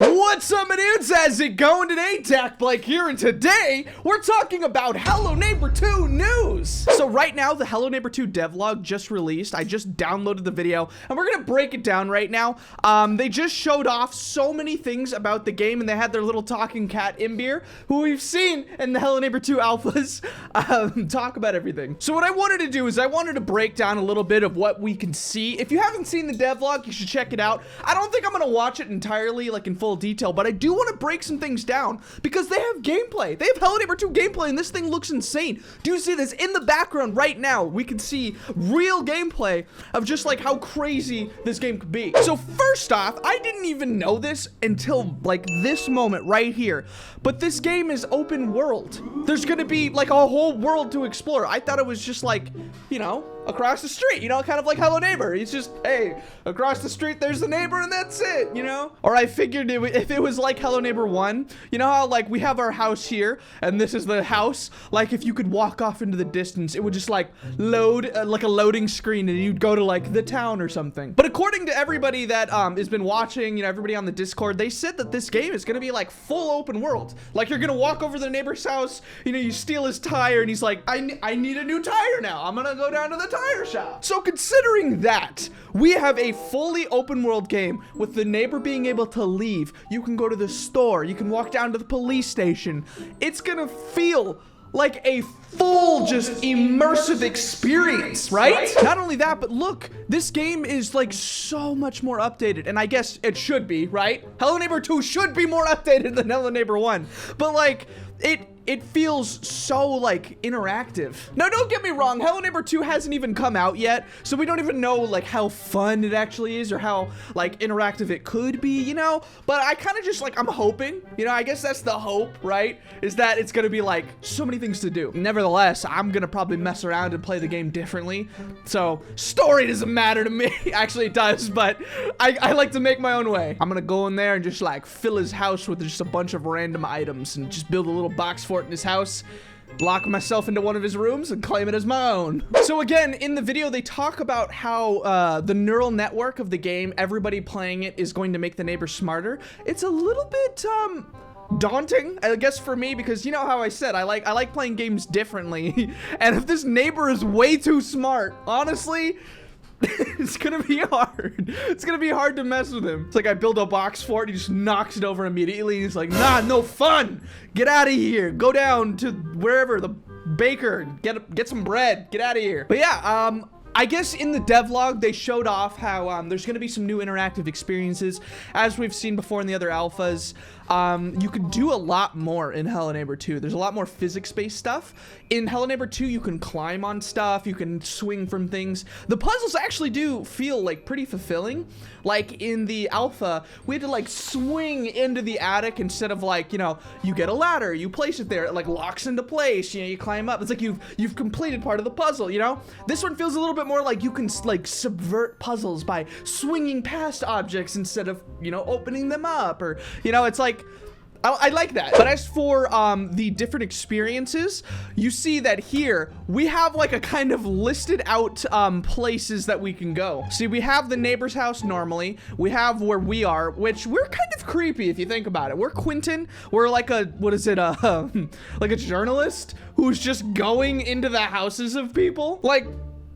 What's up, my dudes? How's it going today? dakblake here, and today we're talking about Hello Neighbor 2 news. So right now, the Hello Neighbor 2 devlog just released. I just downloaded the video, and we're gonna break it down right now. They just showed off so many things about the game, and they had their little talking cat, Imbir, who we've seen in the Hello Neighbor 2 alphas, talk about everything. So what I wanted to do is I wanted to break down a little bit of what we can see. If you haven't seen the devlog, you should check it out. I don't think I'm gonna watch it entirely, like in full detail, but I do want to break some things down because they have gameplay. They have Hello Neighbor 2 gameplay, and this thing looks insane. Do you see this in the background right now? We can see real gameplay of just like how crazy this game could be. So first off, I didn't even know this until like this moment right here, but this game is open world. There's gonna be like a whole world to explore. I thought it was just like, you know, across the street, you know, kind of like Hello Neighbor. It's just, hey, across the street there's the neighbor and that's it, you know? Or I figured if it was like Hello Neighbor 1, you know how like we have our house here and this is the house? Like if you could walk off into the distance, it would just like load like a loading screen and you'd go to like the town or something. But according to everybody that has been watching, you know, everybody on the Discord, they said that this game is gonna be like full open world. Like you're gonna walk over to the neighbor's house, you know, you steal his tire and he's like, I need a new tire now. I'm gonna go down to the tire shop. So considering that we have a fully open world game with the neighbor being able to leave, you can go to the store, you can walk down to the police station, it's gonna feel like a full just immersive experience, right? Not only that, but look, this game is like so much more updated, and I guess it should be, right? Hello Neighbor 2 should be more updated than Hello Neighbor 1, but like it feels so like interactive. Now don't get me wrong, Hello Neighbor 2 hasn't even come out yet, so we don't even know like how fun it actually is or how like interactive it could be, you know? But I kind of just like, I'm hoping, you know, I guess that's the hope, right? Is that it's gonna be like so many things to do. Nevertheless, I'm gonna probably mess around and play the game differently. So story doesn't matter to me. Actually it does, but I like to make my own way. I'm gonna go in there and just like fill his house with just a bunch of random items and just build a little box fort in his house, lock myself into one of his rooms and claim it as my own. So again, in the video, they talk about how the neural network of the game, everybody playing it is going to make the neighbor smarter. It's a little bit daunting, I guess, for me, because you know how I said I like playing games differently. And if this neighbor is way too smart, honestly, it's gonna be hard. It's gonna be hard to mess with him. It's like I build a box fort, he just knocks it over immediately, and he's like, nah, no fun. Get out of here. Go down to wherever, the baker, get some bread. Get out of here. But yeah, I guess in the devlog, they showed off how there's going to be some new interactive experiences. As we've seen before in the other alphas, you can do a lot more in Hello Neighbor 2. There's a lot more physics-based stuff. In Hello Neighbor 2, you can climb on stuff, you can swing from things. The puzzles actually do feel like pretty fulfilling. Like in the alpha, we had to like swing into the attic instead of like, you know, you get a ladder, you place it there, it like locks into place, you know, you climb up. It's like you've completed part of the puzzle, you know? This one feels a little bit more like you can like subvert puzzles by swinging past objects instead of, you know, opening them up, or, you know, it's like, I like that. But as for the different experiences, you see that here we have like a kind of listed out places that we can go. See, we have the neighbor's house normally. We have where we are, which we're kind of creepy if you think about it. We're Quentin. We're like a, what is it, like a journalist who's just going into the houses of people. Like,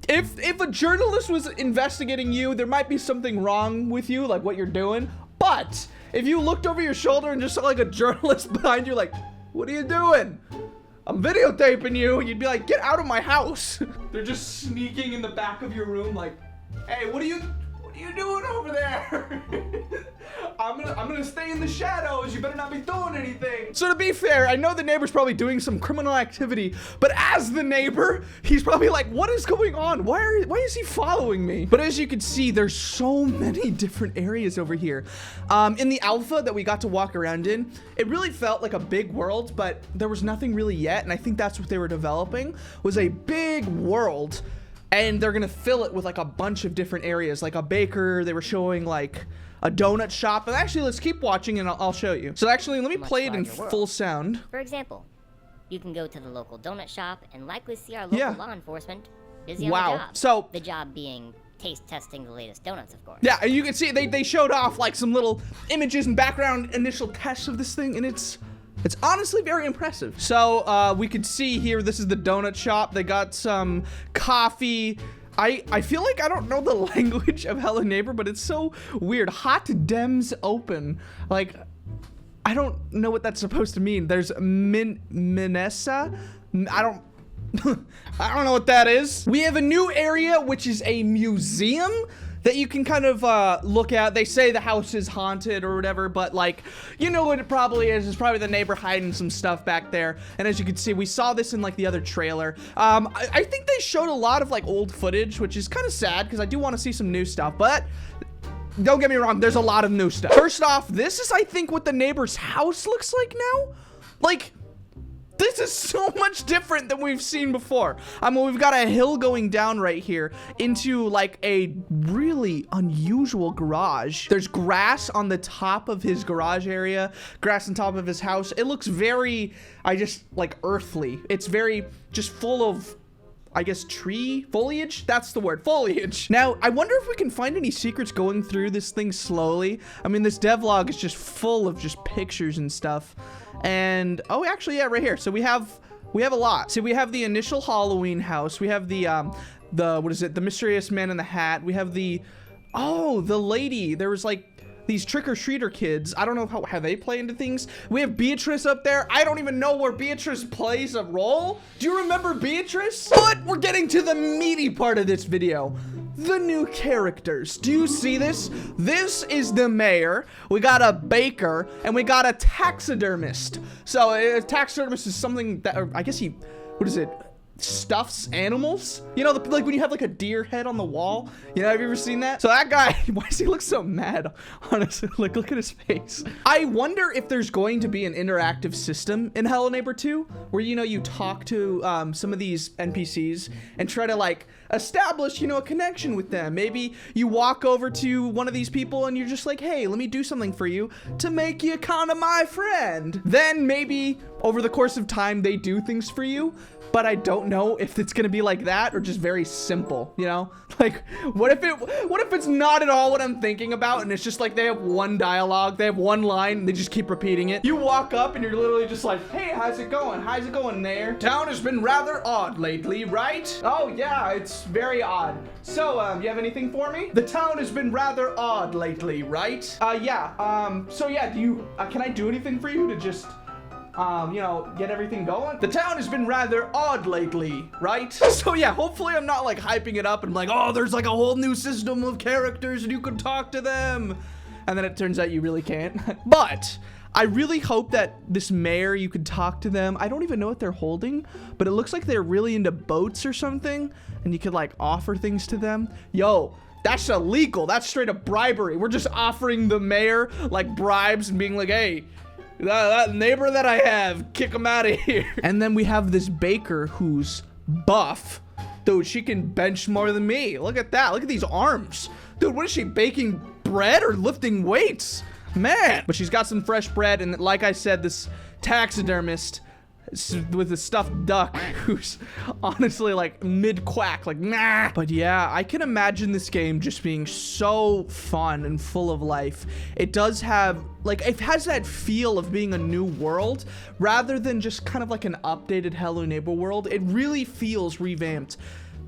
if a journalist was investigating you, there might be something wrong with you, like what you're doing. But if you looked over your shoulder and just saw like a journalist behind you, like, what are you doing? I'm videotaping you. You'd be like, get out of my house. They're just sneaking in the back of your room like, hey, what are you doing over there? I'm gonna stay in the shadows. You better not be doing anything. So to be fair, I know the neighbor's probably doing some criminal activity, but as the neighbor, he's probably like, what is going on? Why is he following me? But as you can see, there's so many different areas over here. In the alpha that we got to walk around in, it really felt like a big world, but there was nothing really yet. And I think that's what they were developing, was a big world. And they're gonna fill it with like a bunch of different areas, like a baker. They were showing like a donut shop. But actually, let's keep watching and I'll show you. So actually, let me play it in full sound. For example, you can go to the local donut shop and likely see our local law enforcement busy on the job. So the job being taste testing the latest donuts, of course. Yeah, and you can see they showed off like some little images and background initial tests of this thing, and it's honestly very impressive. So we could see here, this is the donut shop. They got some coffee. I feel like I don't know the language of Hello Neighbor, but it's so weird. Hot Dems open. Like, I don't know what that's supposed to mean. There's Minessa. I don't know what that is. We have a new area, which is a museum that you can kind of look at. They say the house is haunted or whatever, but like, you know what it probably is. It's probably the neighbor hiding some stuff back there. And as you can see, we saw this in like the other trailer. I think they showed a lot of like old footage, which is kind of sad because I do want to see some new stuff, but don't get me wrong, there's a lot of new stuff. First off, this is, I think, what the neighbor's house looks like now. Like, this is so much different than we've seen before. I mean, we've got a hill going down right here into like a really unusual garage. There's grass on the top of his garage area, grass on top of his house. It looks very, like earthly. It's very just full of, I guess, tree foliage. That's the word, foliage. Now, I wonder if we can find any secrets going through this thing slowly. I mean, this devlog is just full of just pictures and stuff. And oh, actually, yeah, right here. So we have a lot. So we have the initial Halloween house. We have the what is it? The mysterious man in the hat. We have the lady. There was like these trick-or-treater kids. I don't know how they play into things. We have Beatrice up there. I don't even know where Beatrice plays a role. Do you remember Beatrice? But we're getting to the meaty part of this video. The new characters. Do you see this? This is the mayor. We got a baker and we got a taxidermist. So a taxidermist is something that, or I guess what is it? Stuffs animals, you know, like when you have like a deer head on the wall, you know, have you ever seen that? So that guy, why does he look so mad? Honestly, like, look at his face. I wonder if there's going to be an interactive system in Hello Neighbor 2 where, you know, you talk to some of these NPCs and try to like establish, you know, a connection with them. Maybe you walk over to one of these people and you're just like, hey, let me do something for you to make you kind of my friend. Then maybe over the course of time they do things for you, but I don't know if it's gonna be like that or just very simple, you know? Like, what if it's not at all what I'm thinking about and it's just like they have one dialogue, they have one line, and they just keep repeating it. You walk up and you're literally just like, hey, how's it going? How's it going there? Town has been rather odd lately, right? Oh yeah, it's very odd. So, you have anything for me? The town has been rather odd lately, right? Yeah, so yeah, can I do anything for you to just you know, get everything going? The town has been rather odd lately, right? So yeah, hopefully I'm not like hyping it up and like, oh, there's like a whole new system of characters and you can talk to them. And then it turns out you really can't. But I really hope that this mayor, you could talk to them. I don't even know what they're holding, but it looks like they're really into boats or something. And you could like offer things to them. Yo, that's illegal. That's straight up bribery. We're just offering the mayor like bribes and being like, hey, that neighbor that I have, kick him out of here. And then we have this baker who's buff. Dude, she can bench more than me. Look at that. Look at these arms. Dude, what is she, baking bread or lifting weights? Man. But she's got some fresh bread. And like I said, this taxidermist with a stuffed duck who's honestly like mid-quack, like nah. But yeah, I can imagine this game just being so fun and full of life. It does have, like, it has that feel of being a new world rather than just kind of like an updated Hello Neighbor world. It really feels revamped.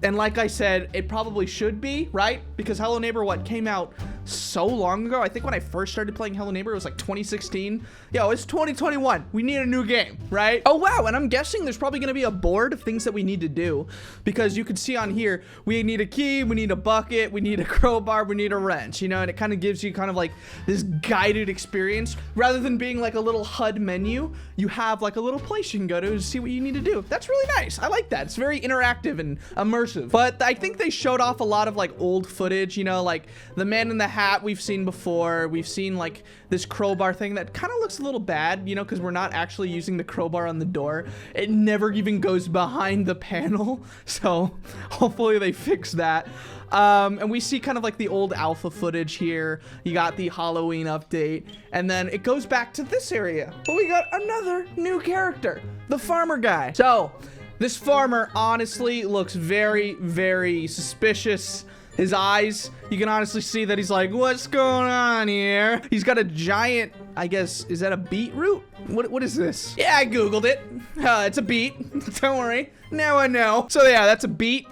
And like I said, it probably should be, right? Because Hello Neighbor, came out so long ago? I think when I first started playing Hello Neighbor, it was like 2016. Yo, it's 2021. We need a new game, right? Oh, wow. And I'm guessing there's probably going to be a board of things that we need to do. Because you can see on here, we need a key, we need a bucket, we need a crowbar, we need a wrench, you know? And it kind of gives you kind of like this guided experience. Rather than being like a little HUD menu, you have like a little place you can go to see what you need to do. That's really nice. I like that. It's very interactive and immersive. But I think they showed off a lot of like old footage, you know, like the man in the hat we've seen before. We've seen like this crowbar thing that kind of looks a little bad, you know, because we're not actually using the crowbar on the door. It never even goes behind the panel. So hopefully they fix that. And we see kind of like the old alpha footage here. You got the Halloween update, and then it goes back to this area. But we got another new character, the farmer guy. So this farmer honestly looks very, very suspicious, His eyes, you can honestly see that he's like, what's going on here? He's got a giant, I guess, is that a beetroot? What is this? Yeah, I Googled it. It's a beet. Don't worry. Now I know. So yeah, that's a beet.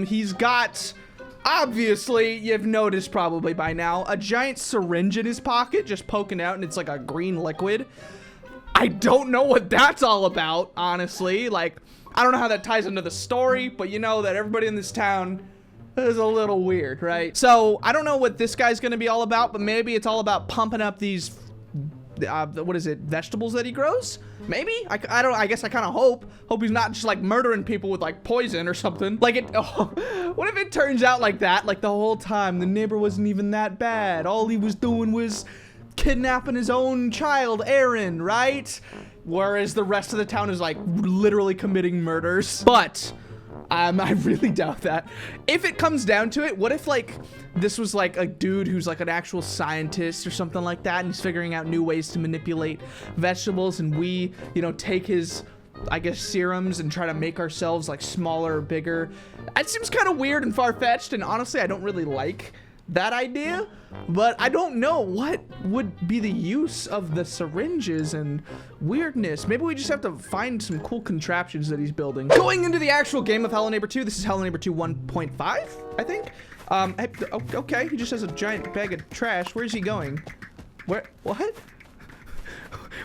He's got, obviously, you've noticed probably by now, a giant syringe in his pocket just poking out, and it's like a green liquid. I don't know what that's all about, honestly. Like, I don't know how that ties into the story, but you know that everybody in this town is a little weird, right? So I don't know what this guy's gonna be all about, but maybe it's all about pumping up these, what is it, vegetables that he grows? Maybe? I don't, I guess I kind of hope he's not just like murdering people with like poison or something. Like what if it turns out like that? Like the whole time, the neighbor wasn't even that bad. All he was doing was kidnapping his own child, Aaron, right? Whereas the rest of the town is like literally committing murders. But I really doubt that. If it comes down to it, what if like this was like a dude who's like an actual scientist or something like that, and he's figuring out new ways to manipulate vegetables, and we, you know, take his, I guess, serums and try to make ourselves like smaller or bigger. That seems kind of weird and far-fetched, and honestly, I don't really like that idea, but I don't know what would be the use of the syringes and weirdness. Maybe we just have to find some cool contraptions that he's building. Going into the actual game of Hello Neighbor 2, this is Hello Neighbor 2 1.5, I think. Okay, he just has a giant bag of trash. Where's he going? What?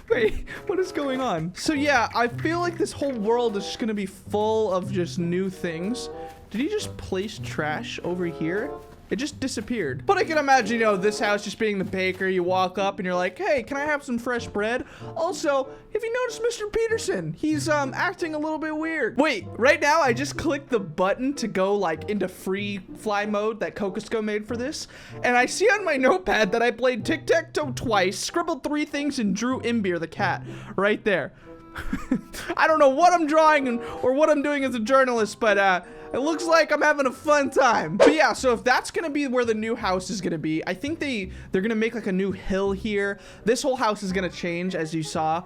Wait, what is going on? So yeah, I feel like this whole world is just gonna be full of just new things. Did he just place trash over here? It just disappeared. But I can imagine, you know, this house just being the baker. You walk up and you're like, hey, can I have some fresh bread? Also, if you notice Mr. Peterson, he's acting a little bit weird. Wait, right now I just clicked the button to go like into free fly mode that Cocosco made for this. And I see on my notepad that I played tic-tac-toe twice, scribbled 3 things, and drew Imbir the cat right there. I don't know what I'm drawing or what I'm doing as a journalist, but it looks like I'm having a fun time. But yeah, so if that's gonna be where the new house is gonna be, I think they're gonna make like a new hill here. This whole house is gonna change, as you saw.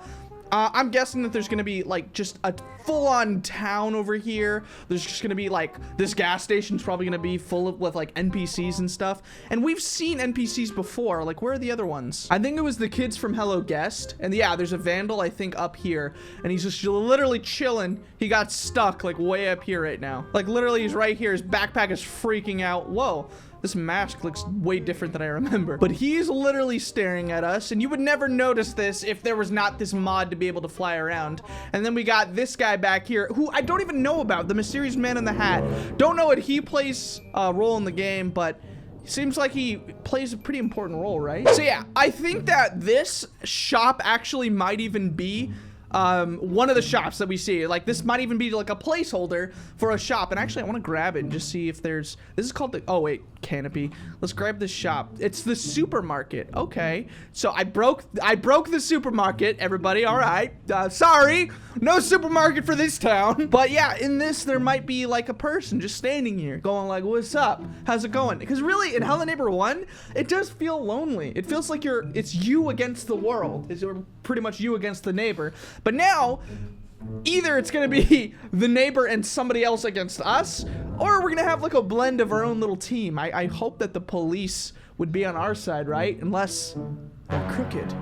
I'm guessing that there's gonna be like just a full-on town over here. There's just gonna be like, this gas station's probably gonna be full of with like NPCs and stuff. And we've seen NPCs before. Like, where are the other ones? I think it was the kids from Hello Guest. And yeah, there's a vandal, I think, up here. And he's just literally chilling. He got stuck like way up here right now. Like literally he's right here. His backpack is freaking out. Whoa. This mask looks way different than I remember. But he's literally staring at us, and you would never notice this if there was not this mod to be able to fly around. And then we got this guy back here, who I don't even know about, the mysterious man in the hat. Don't know what he plays a role in the game, but seems like he plays a pretty important role, right? So yeah, I think that this shop actually might even be one of the shops that we see. Like, this might even be like a placeholder for a shop. And actually, I want to grab it and just see if there's, this is called the, oh wait, canopy. Let's grab this shop. It's the supermarket. Okay, so I broke the supermarket, everybody. All right, sorry, no supermarket for this town. But yeah, in this there might be like a person just standing here going like, what's up, how's it going? Because really in Hello Neighbor 1, it does feel lonely. It feels like it's you against the world. It's pretty much you against the neighbor. But now, either it's gonna be the neighbor and somebody else against us, or we're gonna have like a blend of our own little team. I hope that the police would be on our side, right? Unless they're crooked.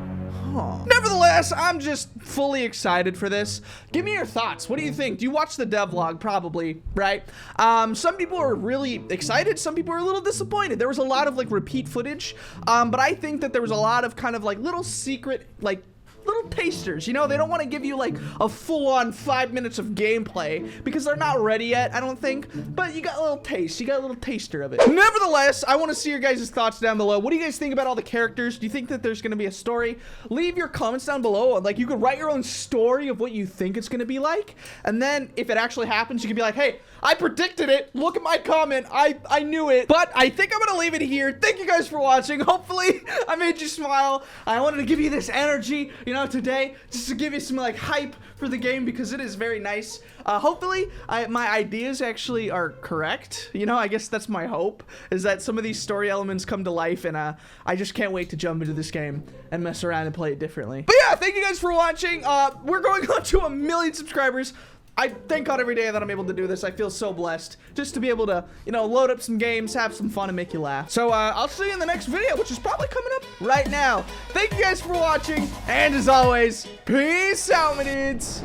Huh. Nevertheless, I'm just fully excited for this. Give me your thoughts. What do you think? Do you watch the devlog? Probably, right? Some people are really excited. Some people are a little disappointed. There was a lot of like repeat footage, but I think that there was a lot of kind of like little secret, like little tasters, you know. They don't want to give you like a full-on 5 minutes of gameplay because they're not ready yet, I don't think, but you got a little taste, you got a little taster of it. Nevertheless, I want to see your guys' thoughts down below. What do you guys think about all the characters? Do you think that there's going to be a story? Leave your comments down below. Like, you could write your own story of what you think it's going to be like, and then if it actually happens, you can be like, hey, I predicted it, look at my comment, I knew it. But I think I'm gonna leave it here. Thank you guys for watching. Hopefully I made you smile. I wanted to give you this energy, you know, today, just to give you some like hype for the game, because it is very nice. Hopefully my ideas actually are correct. You know, I guess that's my hope, is that some of these story elements come to life, and I just can't wait to jump into this game and mess around and play it differently. But yeah, thank you guys for watching. We're going on to 1 million subscribers. I thank God every day that I'm able to do this. I feel so blessed just to be able to, you know, load up some games, have some fun, and make you laugh. So, I'll see you in the next video, which is probably coming up right now. Thank you guys for watching, and as always, peace out, my dudes.